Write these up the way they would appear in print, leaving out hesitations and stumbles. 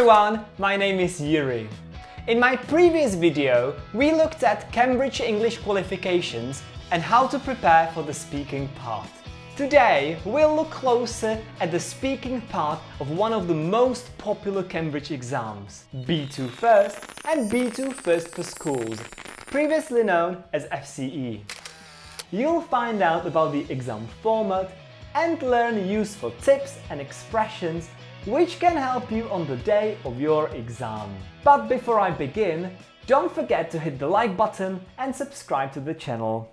everyone, my name is Jiri. In my previous video, we looked at Cambridge English qualifications and how to prepare for the speaking part. Today, we'll look closer at the speaking part of one of the most popular Cambridge exams, B2 First and B2 First for Schools, previously known as FCE. You'll find out about the exam format and learn useful tips and expressions which can help you on the day of your exam. But before I begin, don't forget to hit the like button and subscribe to the channel.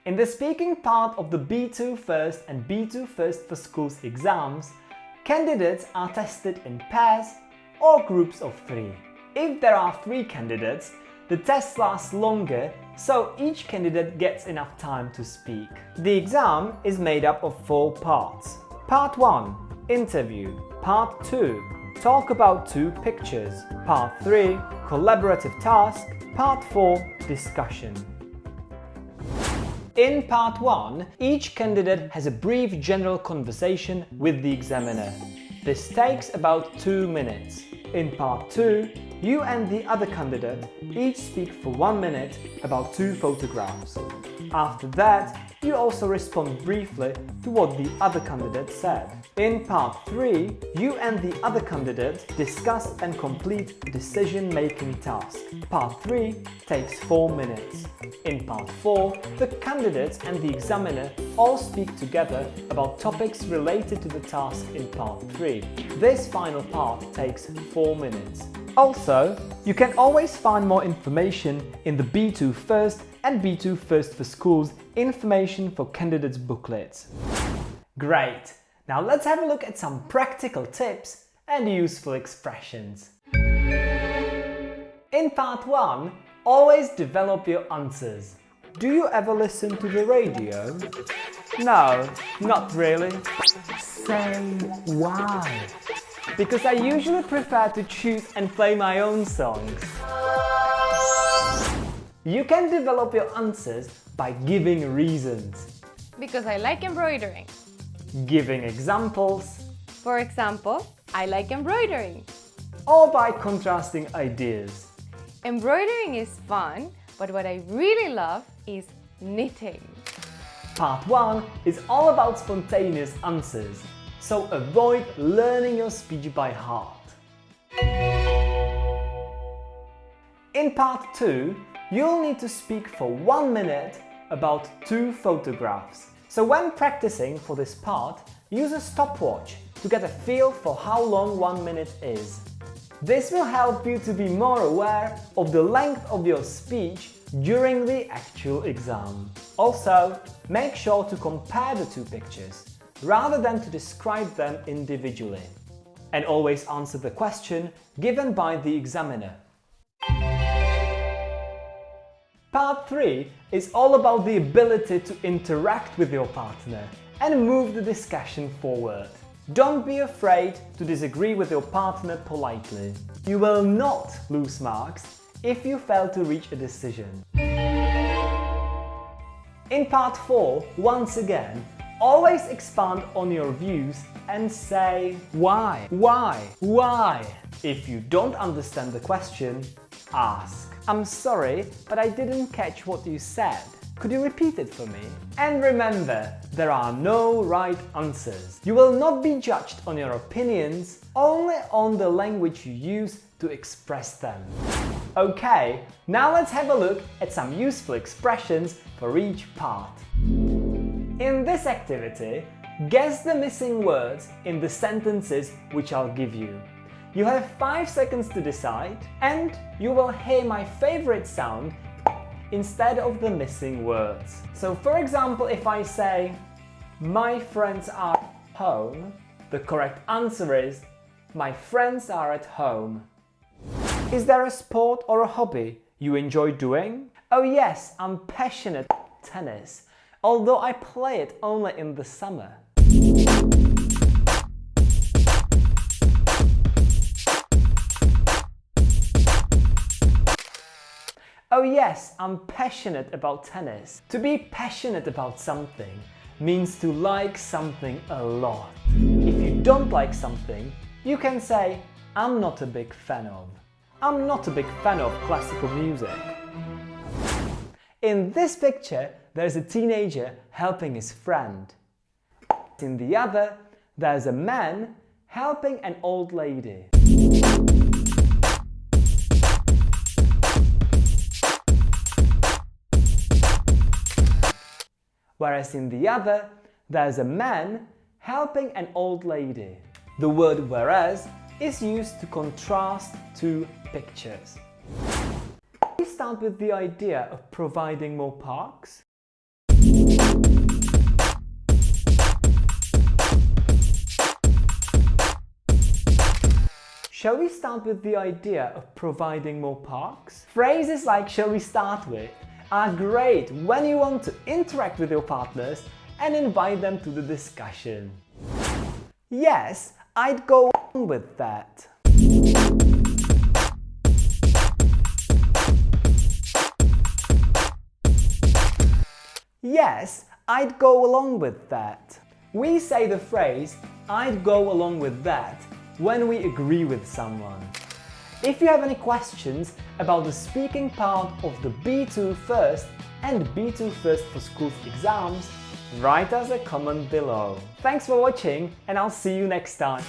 In the speaking part of the B2 First and B2 First for Schools exams, candidates are tested in pairs or groups of 3. If there are 3 candidates, the test lasts longer, so each candidate gets enough time to speak. The exam is made up of 4 parts. Part 1. Interview. Part 2. Talk about 2 pictures. Part 3. Collaborative task. Part 4. Discussion. In Part 1, each candidate has a brief general conversation with the examiner. This takes about 2 minutes. In Part 2, you and the other candidate each speak for 1 minute about 2 photographs. After that, you also respond briefly to what the other candidate said. In Part 3, you and the other candidate discuss and complete decision-making task. Part 3 takes 4 minutes. In Part 4, the candidates and the examiner all speak together about topics related to the task in Part 3. This final part takes 4 minutes. Also, you can always find more information in the B2 First and B2 First for Schools information for candidates booklets. Great! Now let's have a look at some practical tips and useful expressions. In Part 1, always develop your answers. Do you ever listen to the radio? No, not really. Say why. Because I usually prefer to choose and play my own songs. You can develop your answers by giving reasons. Because I like embroidering. Giving examples. For example, I like embroidering. Or by contrasting ideas. Embroidering is fun, but what I really love is knitting. Part 1 is all about spontaneous answers, so avoid learning your speech by heart. In Part 2, you'll need to speak for 1 minute about 2 photographs. So when practicing for this part, use a stopwatch to get a feel for how long 1 minute is. This will help you to be more aware of the length of your speech during the actual exam. Also, make sure to compare the 2 pictures, rather than to describe them individually. And always answer the question given by the examiner. Part 3 is all about the ability to interact with your partner and move the discussion forward. Don't be afraid to disagree with your partner politely. You will not lose marks if you fail to reach a decision. In Part 4, once again, always expand on your views and say why. If you don't understand the question, ask. I'm sorry, but I didn't catch what you said. Could you repeat it for me? And remember, there are no right answers. You will not be judged on your opinions, only on the language you use to express them. Okay, now let's have a look at some useful expressions for each part. In this activity, guess the missing words in the sentences which I'll give you. You have 5 seconds to decide, and you will hear my favorite sound instead of the missing words. So for example, if I say, my friends are at home, the correct answer is, my friends are at home. Is there a sport or a hobby you enjoy doing? Oh yes, I'm passionate at tennis, although I play it only in the summer. Oh yes, I'm passionate about tennis. To be passionate about something means to like something a lot. If you don't like something, you can say, I'm not a big fan of. I'm not a big fan of classical music. In this picture, there's a teenager helping his friend. In the other, there's a man helping an old lady. Whereas in the other, there's a man helping an old lady. The word whereas is used to contrast two pictures. We start with the idea of providing more parks. Shall we start with the idea of providing more parks? Phrases like shall we start with are great when you want to interact with your partners and invite them to the discussion. Yes, I'd go on with that. Yes, I'd go along with that. We say the phrase I'd go along with that when we agree with someone. If you have any questions about the speaking part of the B2 first and B2 first for school exams, write us a comment below. Thanks for watching and I'll see you next time.